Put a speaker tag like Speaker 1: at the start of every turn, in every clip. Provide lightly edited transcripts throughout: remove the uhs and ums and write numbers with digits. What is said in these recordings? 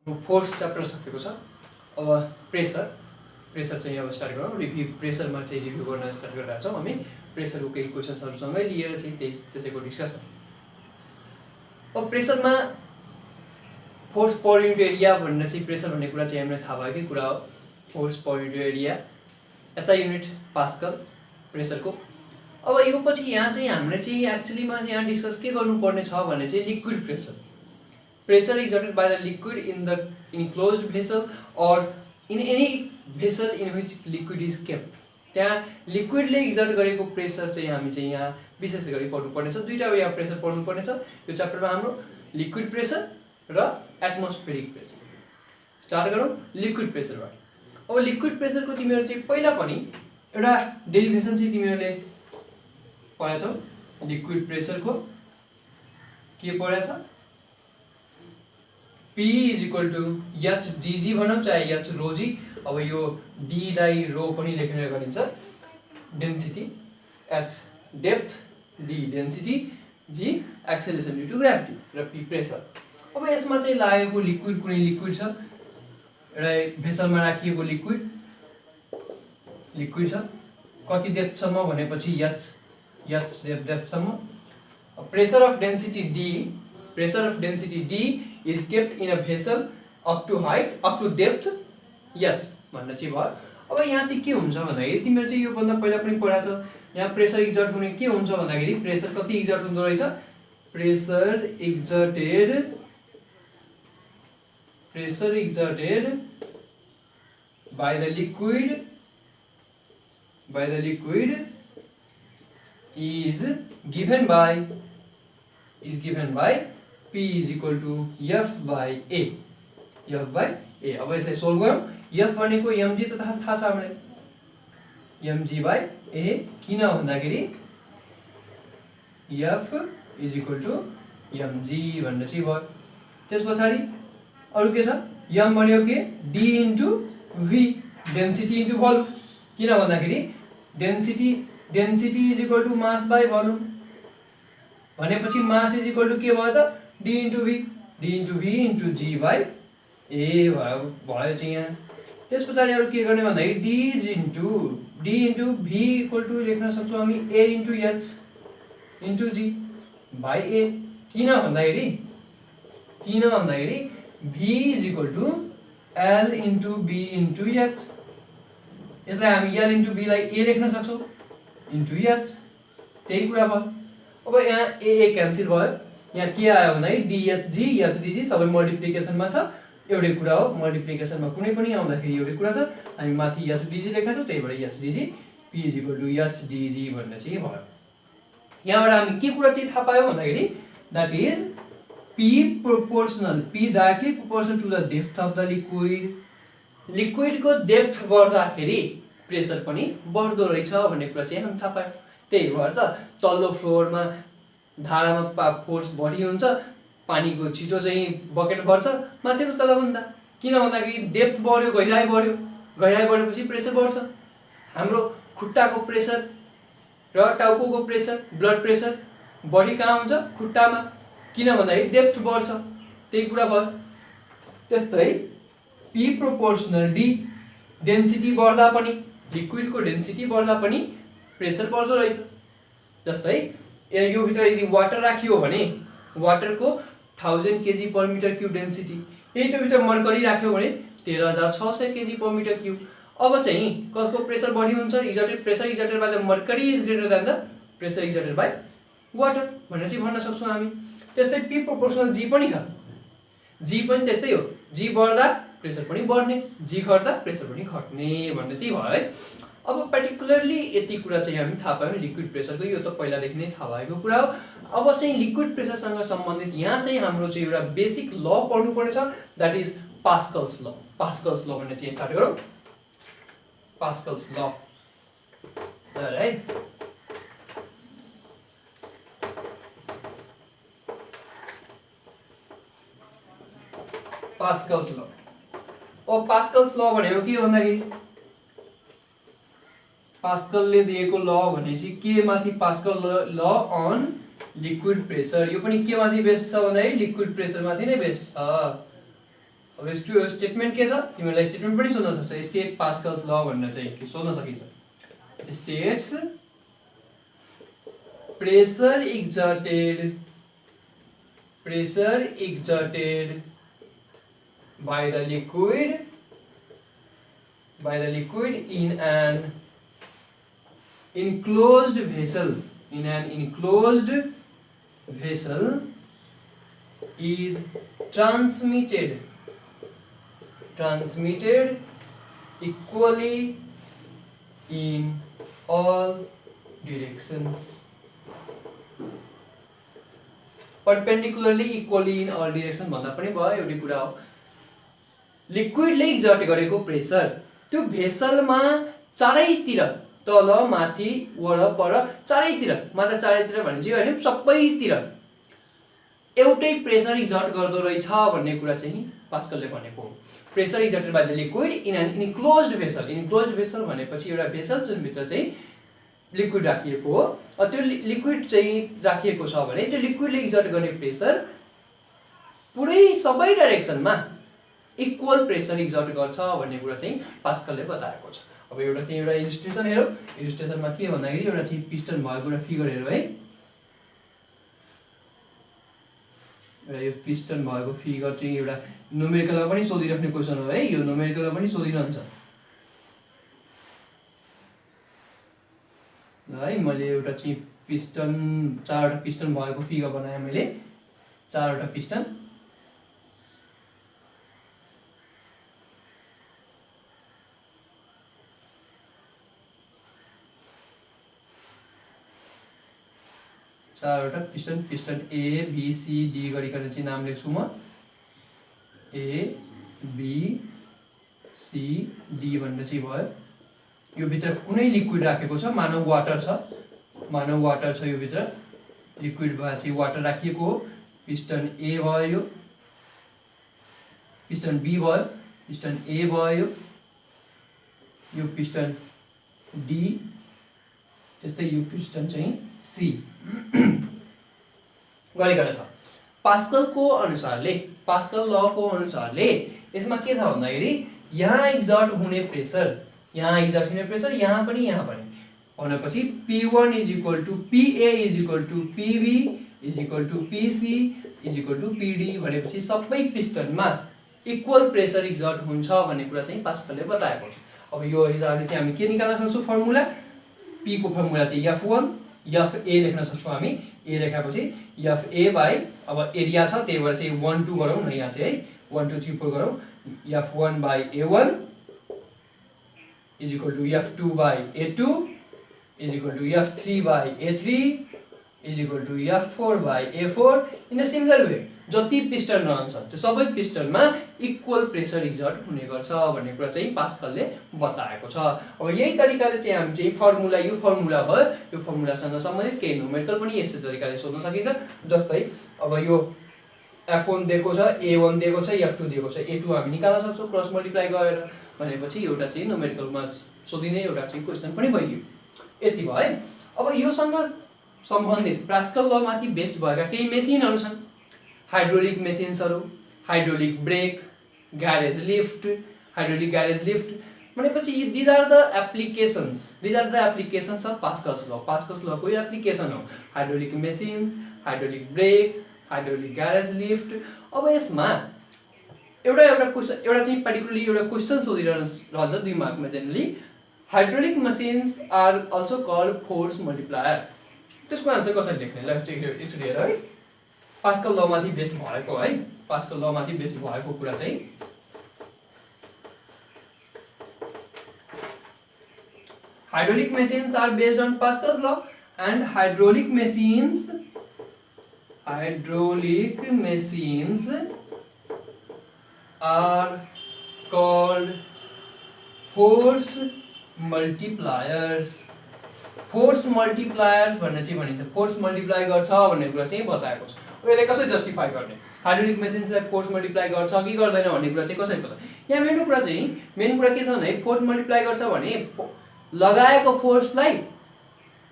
Speaker 1: Force chapter सकेको छ। अब प्रेसर चाहिँ अब स्टार्ट गरौँ। रिभ्यू प्रेसरमा चाहिँ रिभ्यू गर्न स्टार्ट गरिरहेको छौँ हामी। प्रेसरको केही क्वेसन्सहरूसँगै लिएर चाहिँ त्यसैको डिस्कसन। अब प्रेसरमा फोर्स पर युनिट एरिया भनेर चाहिँ प्रेसर भन्ने कुरा चाहिँ हामीलाई थाहा भएकै कुरा हो। Force per unit area SI unit Pascal प्रेसरको। अब यो पछि यहाँ चाहिँ हामीले चाहिँ एक्चुअलीमा यहाँ डिस्कस के गर्नुपर्ने छ भने चाहिँ liquid pressure. Pressure exerted by the liquid in the enclosed vessel or in any vessel in which liquid is kept। त्यहाँ लिक्विडले एक्जर्ट गरेको प्रेसर चाहिँ हामी चाहिँ यहाँ विशेष गरी पढ्नुपर्ने छ। दुईटा यहाँ प्रेसर पढ्नुपर्ने छ यो च्याप्टरमा हाम्रो, लिक्विड प्रेसर र एटमोस्फेरिक प्रेसर। स्टार्ट गरौँ लिक्विड प्रेसरबाट। अब लिक्विड प्रेसरको तिमीहरू चाहिँ पहिला पनि एउटा डेरिभेसन चाहिँ तिमीहरूले पढेछौ। लिक्विड प्रेसरको के पढेछ? P is equal to H DG भनौँ चाहे एच रोजी। अब यो डी लाई रो पनि लेखेर गरिन्छ। Density H depth, D density, G acceleration due to gravity र पी प्रेसर। अब यसमा चाहिँ लागेको लिक्विड कुनै लिक्विड छ, एउटा भेसलमा राखिएको लिक्विड छ। कति डेप्थसम्म भनेपछि एच डेप्थसम्म। Pressure of density D is kept in a vessel up to height up to depth h भन्ने चाहिँ भयो। अब यहाँ चाहिँ के हुन्छ भन्दाखेरि तिमीहरू चाहिँ यो भन्दा पहिला पनि पढाएको छ। यहाँ प्रेसर एक्जर्ट हुने के हुन्छ भन्दाखेरि प्रेसर कति एक्जर्ट हुँदो रहेछ? Pressure exerted by the liquid is given by P is equal to F by A। अब यसलाई सोल्भ गरौँ। F भनेको mg त थाहा छ हामीलाई, mg by A। किन भन्दाखेरि F is equal to mg भन्ने चाहिँ भयो। त्यस पछाडि अरु के छ? m भनेको के? d into v, density into volume. किन भन्दाखेरि density is equal to mass by volume भनेपछि मास is equal to के भयो त? d into v into g by a भयो चाहिँ यहाँ। त्यस पछाडि अरु के गर्ने भन्दाखेरि d into v equal to लेख्न सक्छौँ हामी a into h into g by a। किन भन्दाखेरि v is equal to l into b into h। यसलाई हामी l into b लाई a लेख्न सक्छौँ into h। त्यही कुरा भयो। अब यहाँ a क्यान्सल भयो। यहाँ के आयो भन्दाखेरि DHG HDG सबै मल्टिप्लिकेसनमा छ। एउटै कुरा हो, मल्टिप्लिकेसनमा कुनै पनि आउँदाखेरि एउटै कुरा छ। हामी माथि HDG लेखेका छौँ, त्यही भएर HDG P is equal to HDG भन्ने चाहिँ भयो। यहाँबाट हामी के कुरा चाहिँ थाहा पायौँ भन्दाखेरि that is P directly proportional to the depth of the liquid। लिक्विडको डेप्थ बढ्दाखेरि प्रेसर पनि बढ्दो रहेछ भन्ने कुरा चाहिँ हामी थाहा पायौँ। त्यही भएर त तल्लो फ्लोरमा धारामा फोर्स बढी हुन्छ, पानीको छिटो चाहिँ बकेट भर्छ माथिल्लो तलभन्दा। किन भन्दाखेरि डेप्थ बढ्यो, गहिराई बढेपछि प्रेसर बढ्छ। हाम्रो खुट्टाको प्रेसर र टाउकोको प्रेसर, ब्लड प्रेसर बढी कहाँ हुन्छ? खुट्टामा। किन भन्दाखेरि डेप्थ बढ्छ। त्यही कुरा भयो। त्यस्तै P प्रोपोर्सनल D, डेन्सिटी बढ्दा पनि, लिक्विडको डेन्सिटी बढ्दा पनि प्रेसर बढ्दो रहेछ। जस्तै यो भित्र यदि वाटर राखियो भने वाटरको 1000 kg per meter cube density, यही त्यो भित्र मर्करी राख्यो भने 13600 kg per meter cube। अब चाहिँ कसको प्रेसर बढी हुन्छ? Pressure exerted by the mercury is greater than the pressure exerted by water भनेर चाहिँ भन्न सक्छौँ हामी। त्यस्तै P प्रोपोर्सनल G पनि छ। G पनि त्यस्तै हो, G बढ्दा प्रेसर पनि बढ्ने, G घट्दा प्रेसर पनि घट्ने भन्ने चाहिँ भयो है। अब पर्टिकुलरली यति कुरा चाहिँ हामी थाहा पायौँ लिक्विड प्रेसरको। यो त पहिलादेखि नै थाहा भएको कुरा हो। अब चाहिँ लिक्विड प्रेसरसँग सम्बन्धित यहाँ चाहिँ हाम्रो चाहिँ एउटा बेसिक ल पढ्नुपर्ने छ, द्याट इज पास्कल्स ल भन्ने चाहिँ स्टार्ट गरौँ। पास्कल्स ल है। पास्कल्स ल। अब पास्कल्स ल भनेको के भन्दाखेरि पास्कलले दिएको ल भनेपछि के माथि? पास्कल ल अन लिक्विड प्रेसर। यो पनि के माथि बेस्ड छ भन्दाखेरि लिक्विड प्रेसर माथि नै बेस्ड छ। अब यो स्टेटमेन्ट के छ तिमीलाई स्टेटमेन्ट पनि सोध्न सक्छ स्टेट पास्कल्स ल भनेर चाहिँ के सोध्न सकिन्छ states pressure exerted by the liquid in an enclosed vessel is transmitted equally in all directions perpendicularly equally in all directions भन्दा पनि भयो एउटै कुरा हो लिक्विडले एक्जर्ट गरेको प्रेसर त्यो भेसलमा चारैतिर तल माथि वरपर चारैतिर मात्र चारैतिर भने चाहिँ हैन सबैतिर एउटै प्रेसर एक्जर्ट गर्दो रहेछ भन्ने कुरा चाहिँ पास्कलले भनेको हो pressure exerted by the liquid in an enclosed vessel भनेपछि एउटा भेसल जुन भित्र चाहिँ लिक्विड राखिएको हो त्यो लिक्विड चाहिँ राखिएको छ भने त्यो लिक्विडले एक्जर्ट गर्ने प्रेसर पुरै सबै डाइरेक्सनमा इक्वल प्रेसर एक्जर्ट गर्छ भन्ने कुरा चाहिँ पास्कलले बताएको छ अब एउटा चाहिँ एउटा इलिस्ट्रेसन हेरौँ इलिस्ट्रेसनमा के भन्दाखेरि एउटा चाहिँ पिस्टन भएको एउटा फिगर हेरौँ है र यो पिस्टन भएको फिगर चाहिँ एउटा न्युमेरिकलमा पनि सोधिराख्ने क्वेशन हो है यो न्युमेरिकलमा पनि सोधिरहन्छ है मैले एउटा चाहिँ पिस्टन चारवटा पिस्टन भएको फिगर बनाएँ मैले चारवटा piston piston A B C D गरिकन चाहिँ नाम लेख्छु म ए बी सी डी भनेर चाहिँ भयो यो भित्र कुनै लिक्विड राखेको छ मानव वाटर छ यो भित्र लिक्विड भए चाहिँ वाटर राखिएको हो पिस्टन ए भयो यो पिस्टन बी भयो पिस्टन ए भयो यो पिस्टन डी त्यस्तै यो पिस्टन चाहिँ सी गरेको छ पास्कल लको अनुसारले यसमा के छ भन्दाखेरि यहाँ एक्जर्ट हुने प्रेसर यहाँ पनि भनेपछि P1 = PA = PB = PC = PD भनेपछि सबै पिस्टनमा इक्वल प्रेसर एक्जर्ट हुन्छ भन्ने कुरा चाहिँ पास्कलले बताएको छ अब यो हिसाबले चाहिँ हामी के निकाल्न सक्छौं फर्मुला P को फर्मुला चाहिँ F1 FA लेख्न सक्छौं हामी A लेखेपछि FA बाइ अब एरिया छ त्यही भएर चाहिँ 1 2 गरौँ न यहाँ चाहिँ है 1 2 3 4 गरौँ F1 by A1 = F2 by A2 = F3 by A3 = F4 by A4 in a similar way जति पिस्टन रहन्छ त्यो सबै पिस्टनमा इक्वल प्रेसर एक्जर्ट हुने गर्छ भन्ने कुरा चाहिँ पास्कलले बताएको छ अब यही तरिकाले चाहिँ हामी चाहिँ फर्मुला यो फर्मुलासँग सम्बन्धित केही न्युमेरिकल पनि यसै तरिकाले सोध्न सकिन्छ जस्तै अब यो F1 दिएको छ A1 दिएको छ F2 दिएको छ A2 हामी निकाल्न सक्छौं क्रस मल्टिप्लाई गरेर भनेपछि एउटा चाहिँ न्युमेरिकलमा सोधिने एउटा चाहिँ क्वेशन पनि भइदियो यति भयो है अब योसँग सम्बन्धित पास्कल ल माथि बेस्ड भएका केही मेसिनहरु छन् हाइड्रोलिक मेसिन्सहरु हाइड्रोलिक ब्रेक ग्यारेज लिफ्ट भनेपछि these are the applications of Pascal's law को एप्लिकेसन हो hydraulic machines hydraulic brake hydraulic garage lift अब यसमा एउटा क्वेशन एउटा चाहिँ पर्टिकुलरली एउटा क्वेशन सोधिरहन्छ दिमागमा generally hydraulic machines are also called force multiplier त्यसको आन्सर कसरी लेख्ने ल एकचोटी हेर है पास्कल ल माथि बेस्ड भएको कुरा चाहिँ hydraulic machines are based on Pascal's law and hydraulic machines are called force multipliers भन्ने चाहिँ भनिन्छ फोर्स मल्टिप्लाई गर्छ भन्ने कुरा चाहिँ बताएको छ यसले कसरी जस्टिफाई गर्ने हाइड्रोलिक मेसिन्सलाई फोर्स मल्टिप्लाई गर्छ कि गर्दैन भन्ने कुरा चाहिँ कसरी पत्ता यहाँ मेन कुरा के छ भने फोर्स मल्टिप्लाई गर्छ भने लगाएको फोर्सलाई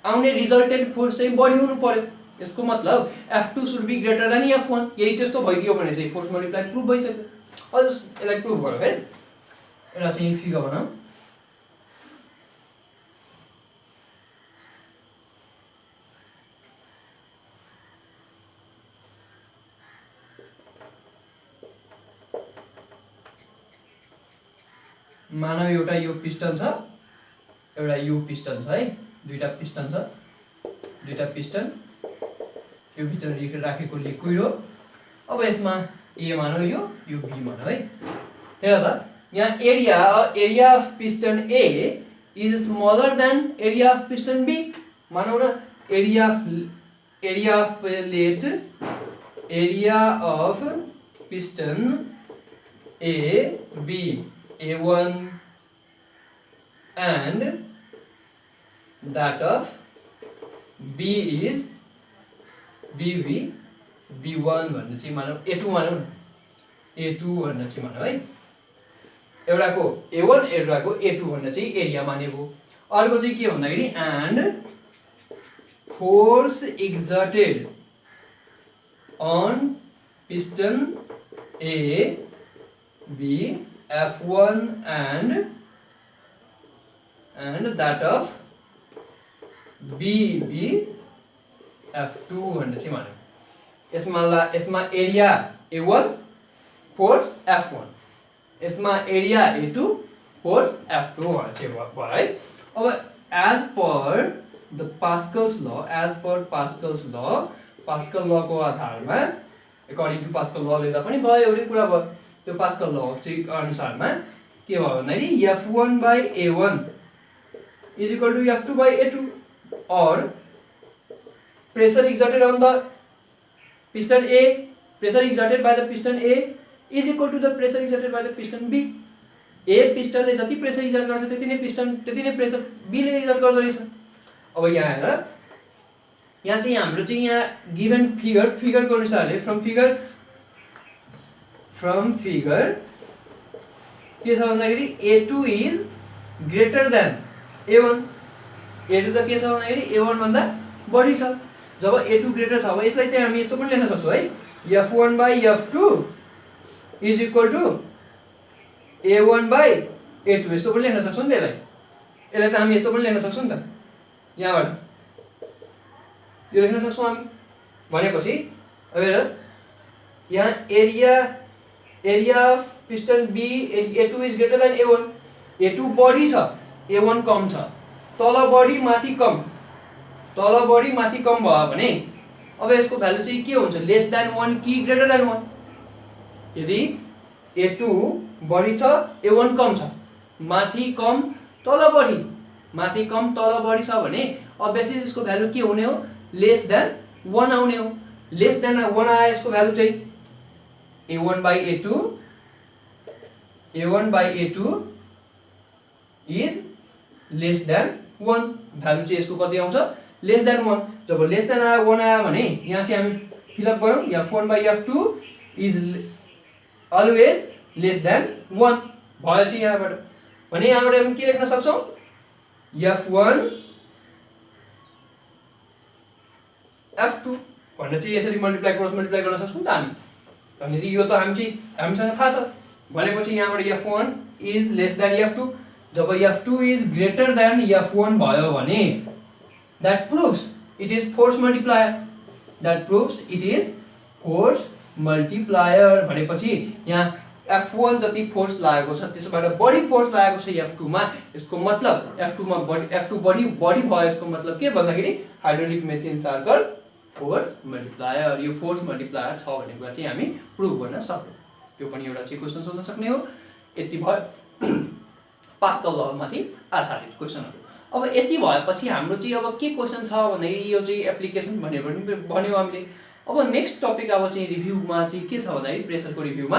Speaker 1: आउने रिजल्टेन्ट फोर्स चाहिँ बढी हुनु पर्यो यसको मतलब F2 should be greater than F1 यही त्यस्तो भइदियो भने चाहिँ फोर्स मल्टिप्लाई प्रुफ भइसक्यो अब यसलाई प्रुभ गरौँ है। एउटा चाहिँ फिगर बनाऊ। मानव एउटा यो पिस्टन छ, एउटा यो पिस्टन छ है, दुईटा पिस्टन छ, दुईटा पिस्टन यो भित्र राखेको लिक्विड हो। अब यसमा ए मानौ, यो बी मानौ है। हेर त यहाँ area of piston A is smaller than area of piston B. मानौ न area of plate, area of piston A B A1 and that of B is BB B1 भन्ने चाहिँ मानौ, A2 मानौ न, A2 भन्ने चाहिँ मानौ है। एउटाको A1 एउटाको A2 भन्ने चाहिँ एरिया मानेको। अर्को चाहिँ के भन्दाखेरि and force exerted on piston A B F1 and that of B F2 भन्ने चाहिँ मानौ। यसमा एरिया A1 फोर्स F1, यसमा एरिया A2 फोर्स F2 भन्ने चाहिँ भयो है। अब एज पर द पास्कल्स ल, एज पर पास्कल्स ल, पास्कल ल को आधारमा, अकर्डिङ टु पास्कल ल लेख्दा पनि भयो, एउटै कुरा भयो। त्यो पास्कल ल चाहिँ अनुसारमा के भयो भन्दाखेरि F1/A1 is equal to F2/A2 or pressure exerted on the piston A, pressure exerted by the piston A is equal to the pressure exerted by the piston B। A पिस्टनले जति प्रेसर एक्सर्ट गर्छ त्यति नै pressure B ले exert गर्दो रहेछ। अब यहाँ हेर, यहाँ चाहिँ हाम्रो चाहिँ यहाँ गिवन फिगरको अनुसारले फ्रम फिगर के छ भन्दाखेरि A2 is greater then A1। A2 त के छ भन्दाखेरि A1 भन्दा बढी छ। जब A2 ग्रेटर छ अब यसलाई चाहिँ हामी यस्तो पनि लेख्न सक्छौँ है, F1/F2 is equal to A1/A2 यस्तो पनि लेख्न सक्छौँ नि त। यसलाई त हामी यस्तो पनि लेख्न सक्छौँ नि त, यहाँबाट यो लेख्न सक्छौँ हामी। भनेपछि अब हेर, यहाँ area of piston B A2 is greater then A1, A2 बढी छ A1 कम छ, तल बढी माथि कम भयो भने अब यसको भ्यालु चाहिँ के हुन्छ, लेस देन 1 कि ग्रेटर देन 1। यदि A2 बढी छ A1 कम छ, माथि कम तल बढी, माथि कम तल बढी छ भने अभियसली यसको भ्यालु के हुने हो, लेस देन 1 आउने हो। लेस देन 1 आए यसको भ्यालु चाहिँ A1/A2 is less then 1, value चाहिँ यसको कति आउँछ, लेस देन 1। जब लेस देन 1 आयो भने यहाँ चाहिँ हामी फिलअप गरौँ, F1/F2 is always less than 1 भयो चाहिँ यहाँबाट। भने यहाँबाट हामी के लेख्न सक्छौँ, F1 F2 भन्ने चाहिँ यसरी मल्टिप्लाई गर्न सक्छौँ नि त हामी। भने चाहिँ यो त हामीसँग थाहा छ। भनेपछि यहाँबाट F1 is less than F2। जब F2 is greater than F1 भयो भने that proves it is force multiplier। भनेपछि यहाँ F1 जति फोर्स लागेको छ त्यसबाट बढी फोर्स लागेको छ F2 मा, यसको मतलब F2 बढी भयो। यसको मतलब के भन्दाखेरि hydraulic machines are called force multiplier. यो फोर्स मल्टिप्लायर छ भन्ने कुरा चाहिँ हामी प्रुभ गर्न सक्छौँ। त्यो पनि एउटा चाहिँ क्वेशन सोध्न सक्ने हो। यति भयो पास्कल ल माथि आधारित क्वेशनहरु। अब यति भएपछि हाम्रो चाहिँ अब के क्वेशन छ भन्दाखेरि यो चाहिँ एप्लिकेसन भन्यो हामीले। अब नेक्स्ट टपिक अब चाहिँ रिभ्यूमा चाहिँ के छ भन्दाखेरि प्रेसरको रिभ्यूमा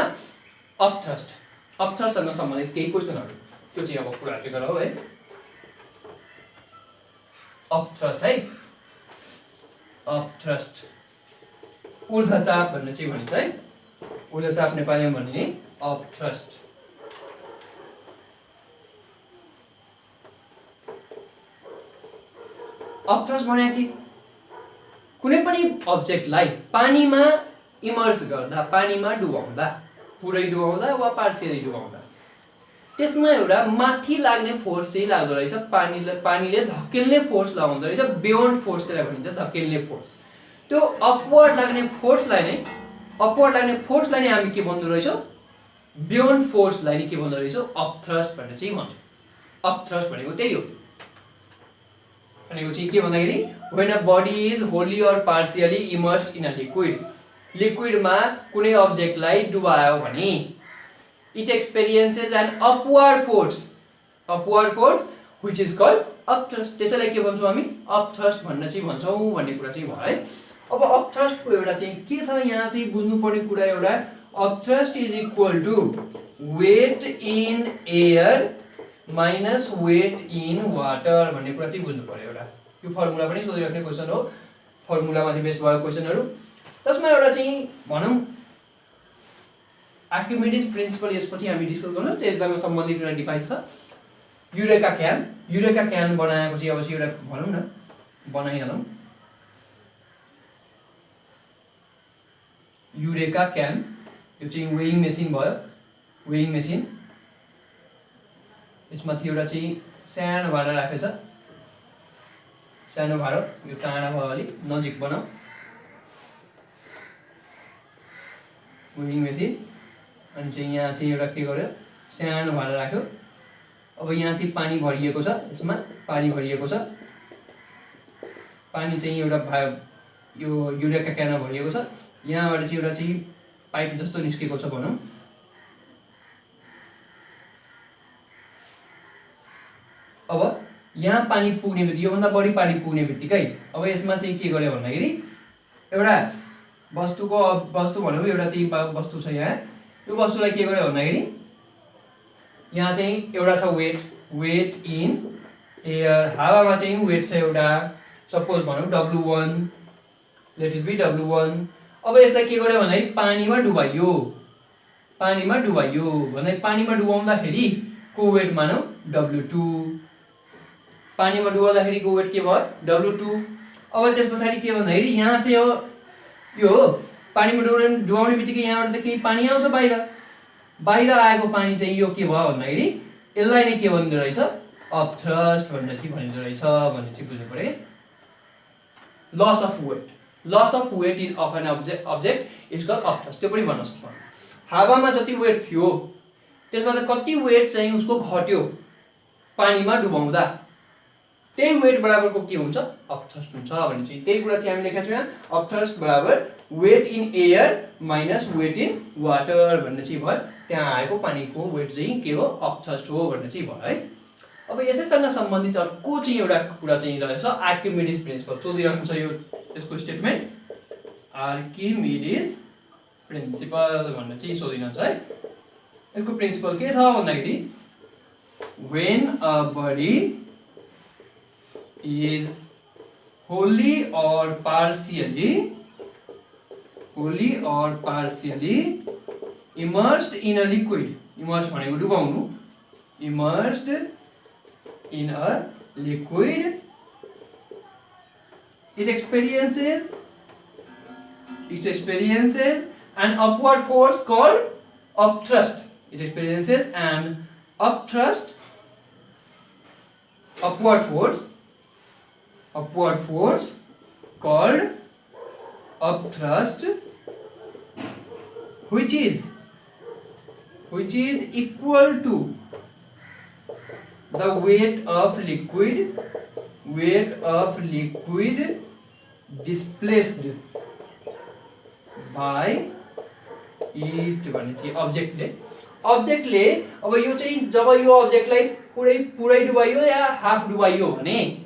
Speaker 1: अपथ्रस्टसँग सम्बन्धित केही क्वेशनहरु, त्यो चाहिँ अब कुरा गरौँ है। अपथ्रस्ट है, अपथ्रस्ट ऊर्ध्वचाप भन्ने चाहिँ भनिन्छ है। ऊर्ध्वचाप नेपालीमा भनिने अपथ्रस्ट। अपथ्रस्ट भने कि कुनै पनि अब्जेक्टलाई पानीमा इमर्स गर्दा, पानीमा डुबाउँदा पुरै डुबाउँदा वा पार्सियली डुबाउँदा। त्यसमा एउटा माथि लाग्ने फोर्स चाहिँ लाग्दो रहेछ, पानीले धकेल्ने फोर्स लगाउँदो रहेछ, बियोन्ड फोर्स त्यसलाई भनिन्छ, धकेल्ने फोर्स। त्यो अपवर्ड लाग्ने फोर्सलाई नै हामी के भन्दो रहेछौँ, बियोन्ड फोर्सलाई नै के भन्दो रहेछौँ, अपथ्रस्ट भनेर चाहिँ भन्छौँ। अपथ्रस्ट भनेको त्यही हो। भनेको चाहिँ के भन्दाखेरि when a body is wholly or partially immersed in a लिक्विडमा कुनै अब्जेक्टलाई डुबायो भने it experiences an upward force which is called upthrust। त्यसैलाई के भन्छौँ हामी, अपथ्रस्ट भन्न चाहिँ भन्छौँ भन्ने कुरा चाहिँ भयो है। अब अपथ्रस्टको एउटा चाहिँ के छ यहाँ चाहिँ बुझ्नुपर्ने कुरा, एउटा upthrust is equal to weight in air minus weight in water भन्ने कुरा चाहिँ बुझ्नु पर्यो। एउटा यो फर्मुला पनि सोधिराख्ने क्वेसन हो, फर्मुलामाथि बेस भएको क्वेसनहरू। त्यसमा एउटा चाहिँ भनौँ आर्किमिडिज प्रिन्सिपल यसपछि हामी डिस्कस गर्छौँ, त्यससँग सम्बन्धित एउटा डिभाइस छ युरेका क्यान बनाएको चाहिँ अब चाहिँ एउटा भनौँ न बनाइहालौँ। युरेका क्यान यो चाहिँ वेइङ मेसिन भयो, वेइङ मेसिन। यसमाथि एउटा चाहिँ सानो भाँडा राखेको छ, सानो भाँडो, यो टाढा भयो अलिक नजिक बनाऊ, वेइङ मेसिन। अनि चाहिँ यहाँ चाहिँ एउटा के गर्यो, सानो भाँडा राख्यो। अब यहाँ चाहिँ पानी भरिएको छ, यसमा पानी भरिएको छ, पानी चाहिँ एउटा यो युरेका क्यानमा भरिएको छ। यहाँबाट चाहिँ एउटा चाहिँ पाइप जस्तो निस्केको छ भनौँ। अब यहाँ पानी पुग्ने बित्तिकै, योभन्दा बढी पानी पुग्ने बित्तिकै अब यसमा चाहिँ के गर्यो भन्दाखेरि एउटा वस्तु भनेको एउटा चाहिँ वस्तु छ यहाँ, यो वस्तुलाई के गर्यो भन्दाखेरि यहाँ चाहिँ एउटा छ वेट इन एयर, हावामा चाहिँ वेट छ एउटा, सपोज भनौँ W1, let it be W1। अब यसलाई के गर्यो भन्दाखेरि पानीमा डुबाइयो भन्दाखेरि पानीमा डुबाउँदाखेरि को वेट मानौ W2, पानीमा डुबाउँदाखेरिको वेट के भयो W2। अब त्यस पछाडि के भन्दाखेरि यहाँ चाहिँ अब यो पानीमा डुबाउने बित्तिकै यहाँबाट त केही पानी आउँछ, बाहिर आएको पानी चाहिँ यो के भयो भन्दाखेरि यसलाई नै के भनिँदो रहेछ, अपथ्रस्ट भनेर चाहिँ भनिँदो रहेछ भन्ने चाहिँ बुझ्नु पर्यो। Loss of weight in of an object is called upthrust. त्यो पनि भन्न सक्छौँ। हावामा जति वेट थियो त्यसमा चाहिँ कति वेट चाहिँ उसको घट्यो पानीमा डुबाउँदा, त्यही वेट बराबरको के हुन्छ, अपथ्रस्ट हुन्छ भन्ने चाहिँ त्यही कुरा चाहिँ हामी लेखेका छौँ यहाँ। अपथ्रस्ट बराबर weight in air minus weight in water भन्ने चाहिँ भयो। त्यहाँ आएको पानीको वेट चाहिँ के हो, अपथ्रस्ट हो भन्ने चाहिँ भयो है। अब यसैसँग सम्बन्धित अर्को चाहिँ एउटा कुरा चाहिँ रहेछ आर्किमिडिज प्रिन्सिपल। सोधिरहन्छ यो यसको स्टेटमेन्ट, आर्किमिडिज प्रिन्सिपल भन्ने चाहिँ सोधिरहन्छ है। यसको प्रिन्सिपल के छ भन्दाखेरि when a body is wholly or partially immersed in a liquid, immersed भनेको डुबाउनु, immersed in a liquid, it experiences an upward force called upthrust. It experiences an upward force called upthrust, which is equal to the weight of liquid displaced by it भन्ने चाहिँ अब्जेक्टले अब यो चाहिँ जब यो अब्जेक्टलाई पुरै डुबाइयो या half डुबाइयो भने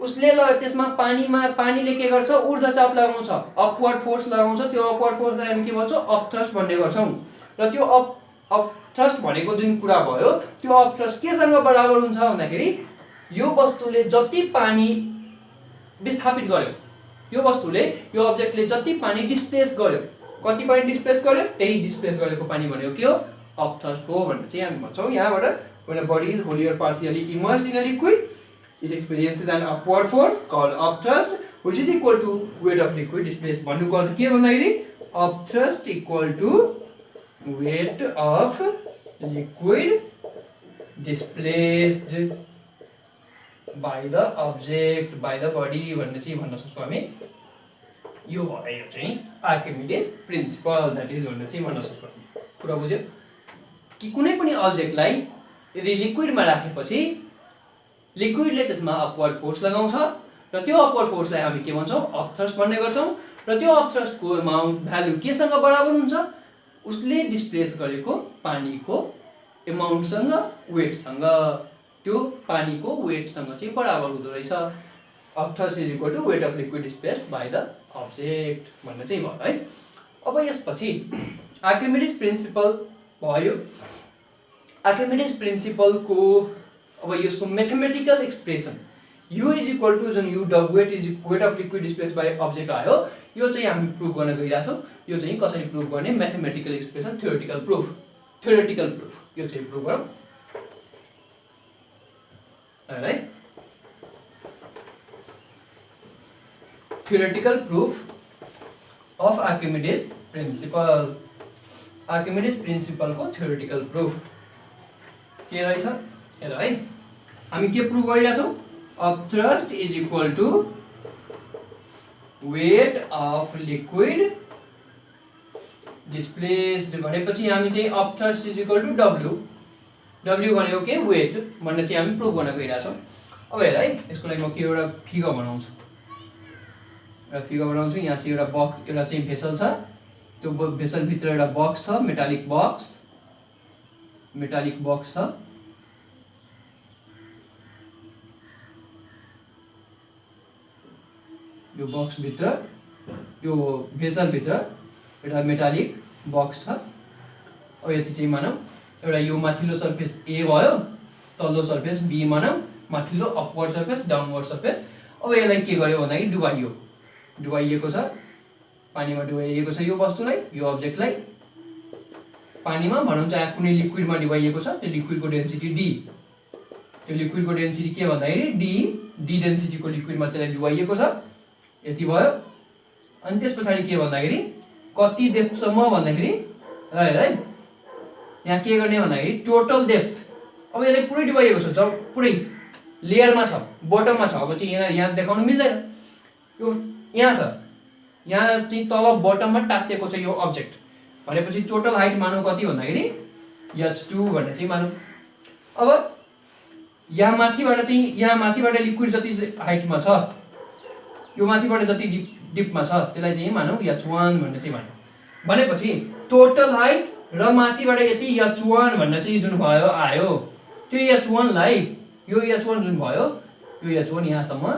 Speaker 1: उसले त्यसमा पानीले के गर्छ, ऊर्ध्वचाप लगाउँछ, अपवर्ड फोर्स लगाउँछ। त्यो अपवर्ड फोर्सलाई हामी के भन्छौँ, अपथ्रस्ट भन्ने गर्छौँ। र त्यो अपथ्रस्ट भनेको जुन कुरा भयो त्यो अपथ्रस्ट केसँग बराबर हुन्छ भन्दाखेरि यो वस्तुले जति पानी विस्थापित गर्यो, यो वस्तुले यो अब्जेक्टले जति पानी डिस्प्लेस गर्यो, कति पानी डिस्प्लेस गर्यो, त्यही डिस्प्लेस गरेको पानी भनेको के हो, अपथ्रस्ट हो भनेर चाहिँ हामी भन्छौँ। यहाँबाट when a body is wholly or partially immersed in a liquid, it experiences an upward force called upthrust, which is equal to weight of liquid displaced. भन्नुको अर्थ के भन्दाखेरि upthrust equal to weight of liquid displaced by the object by the body भन्ने चाहिँ भन्न सक्छौँ हामी। यो भयो चाहिँ आर्किमिडिज प्रिन्सिपल, द्याट इज भनेर चाहिँ भन्न सक्छौँ हामी। कुरा बुझ्यो कि कुनै पनि अब्जेक्टलाई यदि लिक्विडमा राखेपछि लिक्विडले त्यसमा अपवर्ड फोर्स लगाउँछ र त्यो अपवर्ड फोर्सलाई हामी के भन्छौँ, अपथ्रस्ट भन्ने गर्छौँ र त्यो अपथ्रस्टको अमाउन्ट भ्यालु केसँग बराबर हुन्छ, उसले डिस्प्लेस गरेको पानीको एमाउन्टसँग वेटसँग, त्यो पानीको वेटसँग चाहिँ बराबर हुँदो रहेछ। Upthrust is equal to weight of liquid displaced by the object भन्ने चाहिँ भयो है। अब यसपछि आर्किमिडिज प्रिन्सिपल भयो। आर्किमिडिज प्रिन्सिपलको अब यसको mathematical expression U is equal to जुन U weight is weight of liquid displaced by object आयो, यो चाहिँ हामी प्रुभ गर्न गइरहेछौँ। यो चाहिँ कसरी प्रुभ गर्ने, म्याथमेटिकल एक्सप्रेसन, थ्योरेटिकल प्रुफ यो चाहिँ प्रुभ गरौँ है। Theoretical proof of Archimedes principle, Archimedes प्रिन्सिपलको थ्योरेटिकल प्रुफ के रहेछ हेर है। हामी के प्रुभ गरिरहेछौँ, upthrust is equal to weight of liquid displaced भनेपछि हामी चाहिँ upthrust is equal to W भनेको के वेट भन्ने चाहिँ हामी प्रुभ गर्न गइरहेछौँ। अब हेर है, यसको लागि म के एउटा फिगर बनाउँछु, यहाँ चाहिँ एउटा चाहिँ भेसल छ, त्यो भेसलभित्र एउटा बक्स छ, मेटालिक बक्स छ। यो बक्सभित्र, यो भेसलभित्र एउटा मेटालिक बक्स छ। अब यति चाहिँ मानौँ एउटा यो माथिल्लो सर्फेस ए भयो, तल्लो सर्फेस बी मानौँ, माथिल्लो अपवर्ड सर्फेस, डाउनवर्ड सर्फेस। अब यसलाई के गर्यो भन्दाखेरि डुबाइएको छ, पानीमा डुबाइएको छ यो वस्तुलाई, यो अब्जेक्टलाई पानीमा भनौँ चाहे कुनै लिक्विडमा डुबाइएको छ, त्यो लिक्विडको डेन्सिटी डी, त्यो लिक्विडको डेन्सिटी के भन्दाखेरि डी डेन्सिटीको लिक्विडमा त्यसलाई डुबाइएको छ, यति भयो। अनि त्यस पछाडि के भन्दाखेरि कति डेप्थसम्म भन्दाखेरि हेर है, यहाँ के गर्ने भन्दाखेरि टोटल डेप्थ, अब यसले पुरै डुबाइएको छ, जब पुरै लेयरमा छ, बटममा छ, अब चाहिँ यहाँ देखाउनु मिल्दैन, यो यहाँ छ, यहाँ चाहिँ तल बटममा टाँसिएको छ यो अब्जेक्ट भनेपछि टोटल हाइट मानौँ कति भन्दाखेरि h2 भनेर चाहिँ मानौँ। अब यहाँ माथिबाट लिक्विड जति हाइटमा छ, यो माथिबाट जति डिपमा छ त्यसलाई चाहिँ मानौँ h1 भनेर चाहिँ मानौँ। भनेपछि टोटल हाइट र माथिबाट यति h1 भन्ने चाहिँ जुन भयो आयो, त्यो h1 लाई यो h1 जुन भयो, यो h1 यहाँसम्म,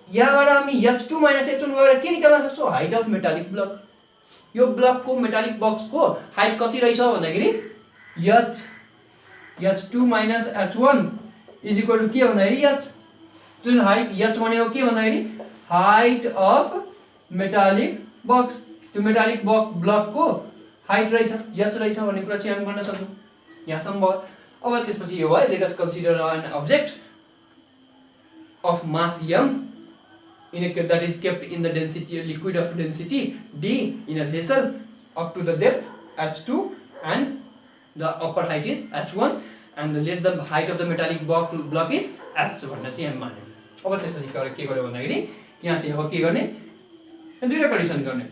Speaker 1: यहाँबाट हामी h2 माइनस h1 गरेर के निकाल्न सक्छौँ, हाइट अफ मेटालिक ब्लक। यो ब्लकको मेटालिक बक्सको हाइट कति रहेछ भन्दाखेरि h2 minus h1 is equal to के भन्दाखेरि h, जुन हाइट h भनेको के भन्दाखेरि हाइट अफ मेटालिक बक्स, त्यो मेटालिक ब्लकको हाइट रहेछ h रहेछ भन्ने कुरा चाहिँ हामी गर्न सक्छौँ। यहाँसम्म भयो। अब त्यसपछि यो भयो, let us consider an object of mass m that is kept in the density liquid of density d in a vessel up to the depth h2 and the upper height is h1 and let the height of the metallic block is h भन्ने चाहिँ हामी मान्यौँ। अब त्यसपछि के गर्यो भन्दाखेरि यहाँ चाहिँ अब के गर्ने, दुईटा कन्डिसन गर्ने,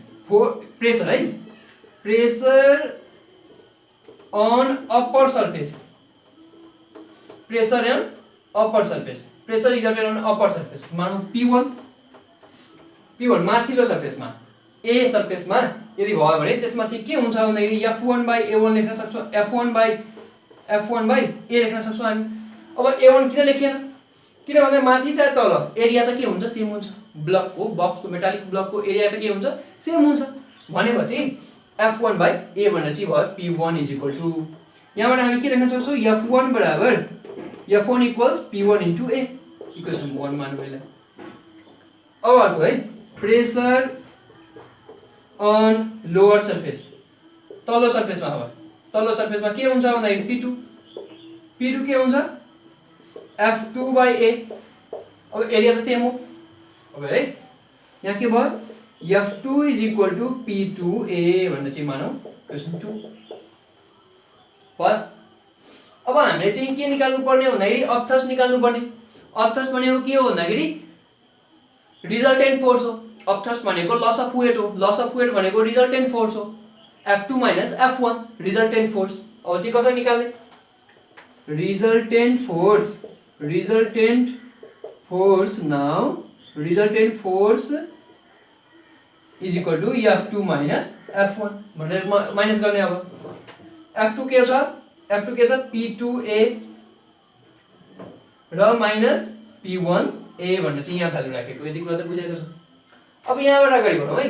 Speaker 1: प्रेसर है, pressure on upper surface, pressure on upper surface, pressure exerted on upper surface मानौँ P1 माथिल्लो सर्फेसमा, ए सर्फेसमा यदि भयो भने त्यसमा चाहिँ के हुन्छ भन्दाखेरि F1/A1 लेख्न सक्छौँ, F1/A लेख्न सक्छौँ हामी। अब A1 किन लेखेन, किनभने माथि चाहिँ तल एरिया त के हुन्छ, सेम हुन्छ, ब्लकको बक्सको मेटालिक ब्लकको एरिया त के हुन्छ, सेम हुन्छ। भनेपछि F1/A भनेर चाहिँ भयो P1 इज इक्वल टु, यहाँबाट हामी के लेख्न सक्छौँ, F1 बराबर F1 equals P1 into A, equation 1 मानौँ यसलाई। अब अर्को है, प्रेसर अन लोअर सर्फेस, तल्लो सर्फेसमा, अब तल्लो सर्फेसमा के हुन्छ भन्दाखेरि P2 के हुन्छ F2/A, अब एरिया त सेम हो। अब है यहाँ के भयो F2 is equal to P2A भनेर चाहिँ मानौ क्वेशन 2 भयो। अब हामीले चाहिँ के निकाल्नु पर्ने भन्दाखेरि अपथ्रस्ट निकाल्नु पर्ने। अपथ्रस्ट भनेको के हो भन्दाखेरि रिजल्टेन्ट फोर्स हो। अपथ्रस्ट भनेको लस अफ वेट हो। लस अफ वेट भनेको रिजल्टेन्ट फोर्स हो। F2 minus F1 resultant force. अब चाहिँ कसरी निकाल्ने? Resultant force now resultant force is equal to F2 minus F1 भनेर माइनस गर्ने। अब F2 के छ? F2 के छ? P2A र माइनस P1A भन्ने चाहिँ यहाँ भ्यालु राखेको। यति कुरा त बुझेको छ। अब यहाँबाट अगाडि बढौँ है।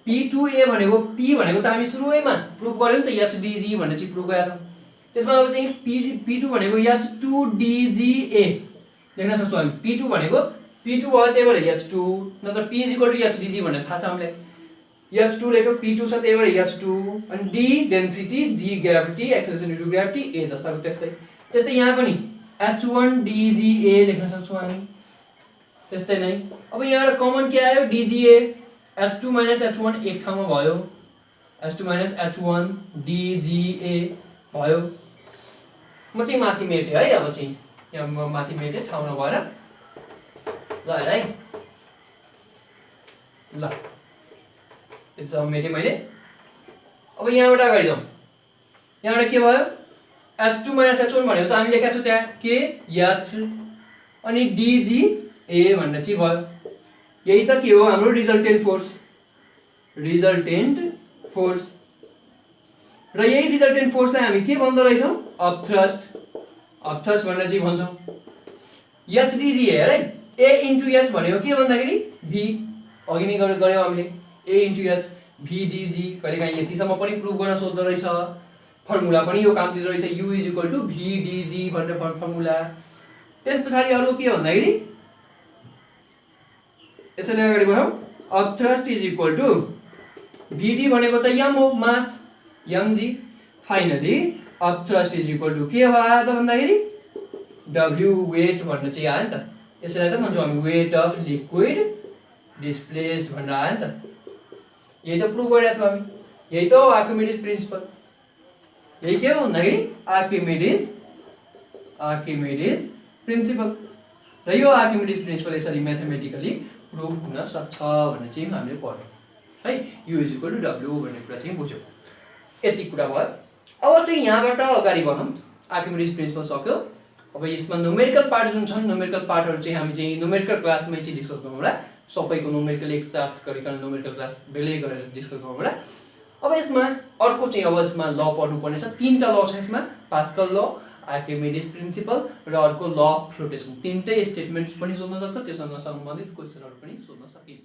Speaker 1: P2A भनेको P भनेको त हामी सुरुमा प्रुफ गर्यौं नि त HDG भन्ने चाहिँ प्रुफ गरेका छौं। त्यसमा अब चाहिँ P2 भनेको H2DGA लेख्न सक्छौं हामी। P2 भनेको P2 भयो त्यही भएर H2 नत्र P HDG भनेर थाहा छ हामीलाई। H2 लेख्यो P2 छ त्यही भएर H2 अनि D density G gravity acceleration due to gravity A जस्ताको त्यस्तै। त्यस्तै यहाँ पनि H1DGA लेख्न सक्छौं हामी। त्यस्तै नै। अब यहाँबाट कमन के आयो? DGA H2 minus H1 एक ठाउँमा भयो। H2 minus H1 DGA भयो। म चाहिँ माथि मेटे है। अब चाहिँ यहाँ म माथि मेटे ठाउँ नभएर ल है ल यसो मेटे मैले। अब यहाँबाट अगाडि जाउँ। यहाँबाट के भयो? H2 minus H1 भनेको त हामी लेखेका छौं त्यहाँ के H अनि DGA भन्ने चाहिँ भयो। यही त के हो? हाम्रो रिजल्टेन्ट फोर्स र यही रिजल्टेन्ट फोर्सलाई हामी के भन्दो रहेछौं? अपथ्रस्ट भनेर चाहिँ भन्छौं। HDG हेर है। A into H भनेको के भन्दाखेरि V अघि नै गर्यौ हामीले। A into H VDG कहिलेकाहीँ यतिसम्म पनि प्रुफ गर्न सोध्दो रहेछ। फर्मुला पनि यो काम दिँदो रहेछ। U is equal to VDG भनेर फर्मुला। त्यसपछि अरु के भन्दाखेरि यसैले अगाडि बढौं। Upthrust is equal to VD भनेको त m हो mass mg। Finally upthrust is equal to के हो आयो त भन्दाखेरि W वेट भन्ने चाहिँ आयो नि त। यसैलाई त भन्छौं हामी वेट अफ लिक्विड डिस्प्लेस्ड भनेर आयो नि त। यही त प्रुफ गरेका छौं हामी। यही त हो आर्किमिडीज प्रिन्सिपल। यही के हो भन्दाखेरि आर्किमिडीज प्रिन्सिपल। र यो आर्किमिडीज प्रिन्सिपल यसरी म्याथमेटिकली प्रुफ हुन सक्छ भन्ने चाहिँ हामीले पढ्यौं है। U is equal to W भन्ने कुरा चाहिँ बुझ्यौं। यति कुरा भयो। अब चाहिँ यहाँबाट अगाडि बढौँ। आर्किमिडीज प्रिन्सिपल सक्यो। अब यसमा न्यूमेरिकल पार्ट जुन छन् न्यूमेरिकल पार्टहरु चाहिँ हामी चाहिँ न्यूमेरिकल क्लासमै चाहिँ डिस्कस गरौँ होला। सबैको न्यूमेरिकल एक साथ गरिकन न्यूमेरिकल क्लास बेलै गरेर डिस्कस गरौँ होला। अब यसमा अर्को चाहिँ अब यसमा ल पढ्नु पर्ने छ। तीनटा ल छ यसमा। पास्कल ल, आर्किमिडीज प्रिन्सिपल र अर्को ल अफ फ्लोटेसन। तीनटै स्टेटमेन्ट्स पनि सोध्न सक्छ। त्यससँग सम्बन्धित क्वेशनहरु पनि सोध्न सकिन्छ।